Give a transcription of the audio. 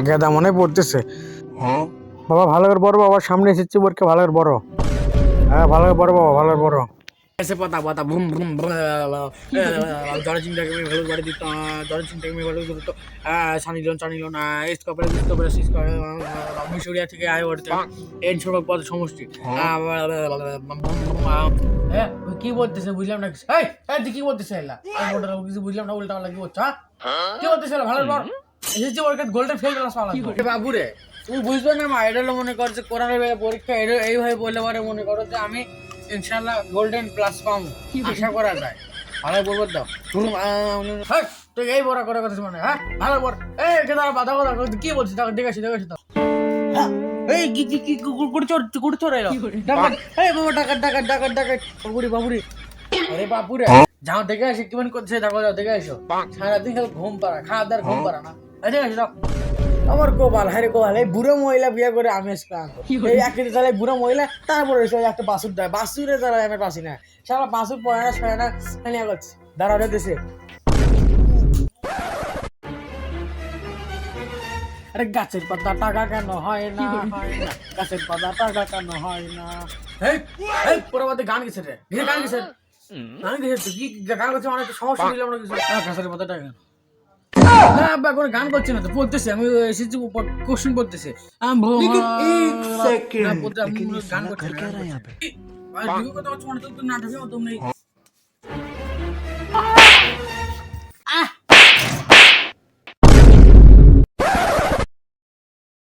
গেদা মনে পড়তেছে। বাবা ভালো করে বড়, বাবা সামনে এসেছে পরীক্ষা, ভালো করে বড়। হ্যাঁ ভালো করে বড় বাবা, ভালো করে বড়। এসে পাতা পাতা ভুম ভুম জলের চিন্তাকে মেয়ে ভালো করে দিত, জলের চিন্তাকে মেয়ে ভালো দিত। চানিল না স্কপের মিশরিয়া থেকে আয় করতে এন সড়ক পথ সমষ্টি। হ্যাঁ কি বলতেছে বুঝলাম না। তুই কি বলতেছে এলা কিছু বুঝলাম না, উল্টা পাল্টা কি বলছো? কি বলতেছে ভালো বল এসেছে ওর কাছে গোল্ডেন ফেল ক্লাস পাওয়া লাগবে বাবুরে। তুমি বুঝবে না মা, এটা হলো মনে কর যে কোরআনের পরীক্ষা এইভাবে বললে পরে মনে করো যে আমি ইনশাল্লাহ গোল্ডেন প্লাস পাবো, আশা করা যায়। ভালো বলবো দাও তুই এই বড় করে কথা মানে। হ্যাঁ ভালো বল এই দাঁড়া বাধা কথা কি বলছিস দেখেছি তো। এই কি কি কি কুড়ি চোর এলো ডাকাত। এই বাবা ডাকাত ডাকাত ডাকাত ডাকাত বাবুরি। আরে বাপুরে যাও দেখে আসি কেমন করছে, দেখো যাও দেখে আসো। সারাদিন খালি ঘুম পাড়া, খাওয়া দাওয়ার ঘুম পাড়া না। দেখে আসো আমার গোপাল, হ্যাঁ রে গোপাল, এই বুড়ো মহিলা বিয়ে করে আমি এই একটি তাহলে বুড়ো মহিলা, তারপরে একটা বাসুর দেয়, বাসুরে দ্বারা আমি পাসি না। সারা বাসুর পড়ে না সয় না করছে দাঁড়া দেশে। আরে গাছের পাতা টাকা কেন হয় না, গাছের পাতা টাকা কেন হয় না। এই পুরো মধ্যে গান গেছে রে, গান গেছে গান গেছে তুই কি গান করছে মানে সমস্যা দিলাম না কিছু। গাছের পাতা টাকা কেন কোনো গান করছে না তো, পড়তেছে আমি এসেছি কোশ্চেন পড়তেছে গান করছে।